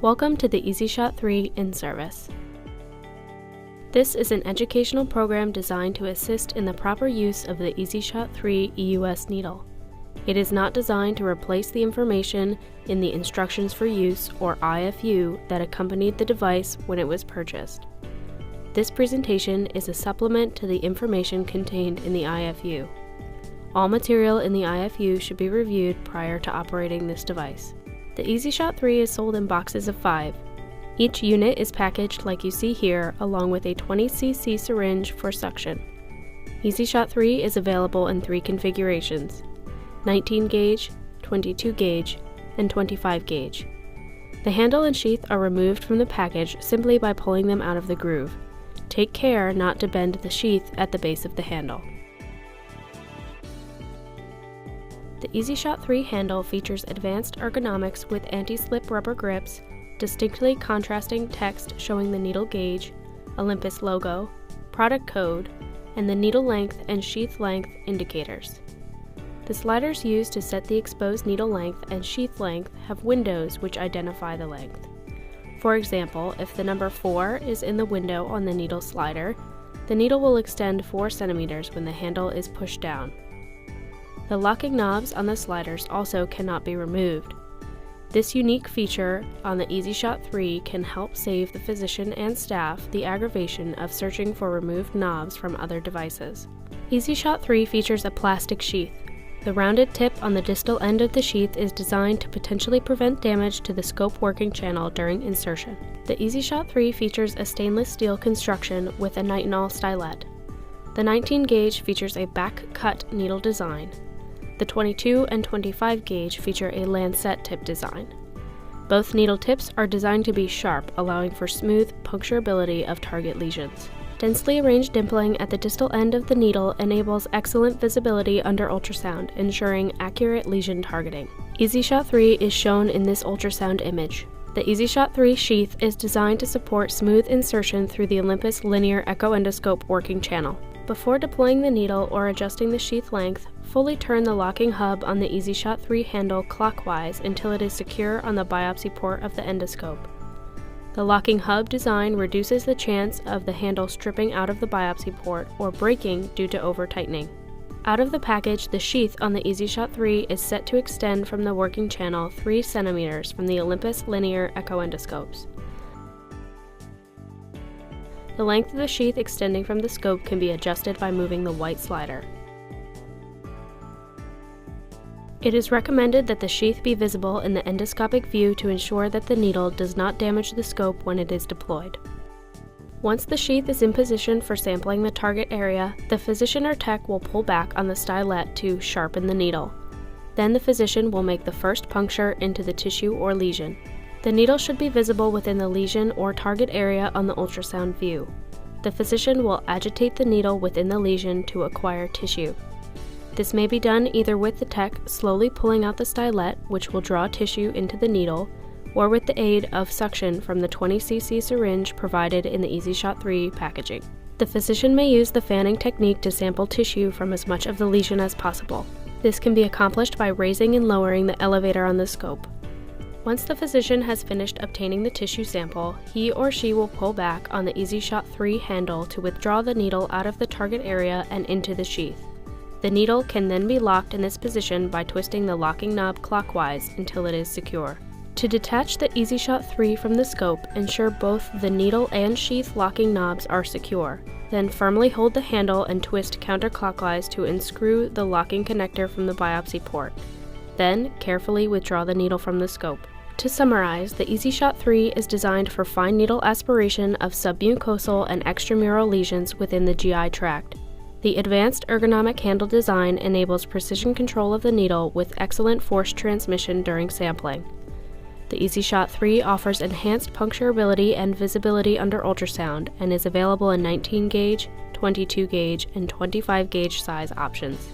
Welcome to the EasyShot 3 in-service. This is an educational program designed to assist in the proper use of the EasyShot 3 EUS needle. It is not designed to replace the information in the Instructions for Use, or IFU, that accompanied the device when it was purchased. This presentation is a supplement to the information contained in the IFU. All material in the IFU should be reviewed prior to operating this device. The EasyShot 3 is sold in boxes of 5. Each unit is packaged like you see here, along with a 20cc syringe for suction. EasyShot 3 is available in 3 configurations: 19 gauge, 22 gauge, and 25 gauge. The handle and sheath are removed from the package simply by pulling them out of the groove. Take care not to bend the sheath at the base of the handle. The EasyShot 3 handle features advanced ergonomics with anti-slip rubber grips, distinctly contrasting text showing the needle gauge, Olympus logo, product code, and the needle length and sheath length indicators. The sliders used to set the exposed needle length and sheath length have windows which identify the length. For example, if the number 4 is in the window on the needle slider, the needle will extend 4 centimeters when the handle is pushed down. The locking knobs on the sliders also cannot be removed. This unique feature on the EasyShot 3 can help save the physician and staff the aggravation of searching for removed knobs from other devices. EasyShot 3 features a plastic sheath. The rounded tip on the distal end of the sheath is designed to potentially prevent damage to the scope working channel during insertion. The EasyShot 3 features a stainless steel construction with a nitinol stylet. The 19 gauge features a back-cut needle design. The 22 and 25 gauge feature a Lancet tip design. Both needle tips are designed to be sharp, allowing for smooth puncturability of target lesions. Densely arranged dimpling at the distal end of the needle enables excellent visibility under ultrasound, ensuring accurate lesion targeting. EasyShot 3 is shown in this ultrasound image. The EasyShot 3 sheath is designed to support smooth insertion through the Olympus linear echoendoscope working channel. Before deploying the needle or adjusting the sheath length, fully turn the locking hub on the EasyShot 3 handle clockwise until it is secure on the biopsy port of the endoscope. The locking hub design reduces the chance of the handle stripping out of the biopsy port or breaking due to over-tightening. Out of the package, the sheath on the EasyShot 3 is set to extend from the working channel 3 centimeters from the Olympus linear echoendoscopes. The length of the sheath extending from the scope can be adjusted by moving the white slider. It is recommended that the sheath be visible in the endoscopic view to ensure that the needle does not damage the scope when it is deployed. Once the sheath is in position for sampling the target area, the physician or tech will pull back on the stylet to sharpen the needle. Then the physician will make the first puncture into the tissue or lesion. The needle should be visible within the lesion or target area on the ultrasound view. The physician will agitate the needle within the lesion to acquire tissue. This may be done either with the tech slowly pulling out the stylet, which will draw tissue into the needle, or with the aid of suction from the 20cc syringe provided in the EasyShot 3 packaging. The physician may use the fanning technique to sample tissue from as much of the lesion as possible. This can be accomplished by raising and lowering the elevator on the scope. Once the physician has finished obtaining the tissue sample, he or she will pull back on the EasyShot 3 handle to withdraw the needle out of the target area and into the sheath. The needle can then be locked in this position by twisting the locking knob clockwise until it is secure. To detach the EasyShot 3 from the scope, ensure both the needle and sheath locking knobs are secure. Then firmly hold the handle and twist counterclockwise to unscrew the locking connector from the biopsy port. Then carefully withdraw the needle from the scope. To summarize, the EasyShot 3 is designed for fine needle aspiration of submucosal and extramural lesions within the GI tract. The advanced ergonomic handle design enables precision control of the needle with excellent force transmission during sampling. The EasyShot 3 offers enhanced puncturability and visibility under ultrasound and is available in 19 gauge, 22 gauge, and 25 gauge size options.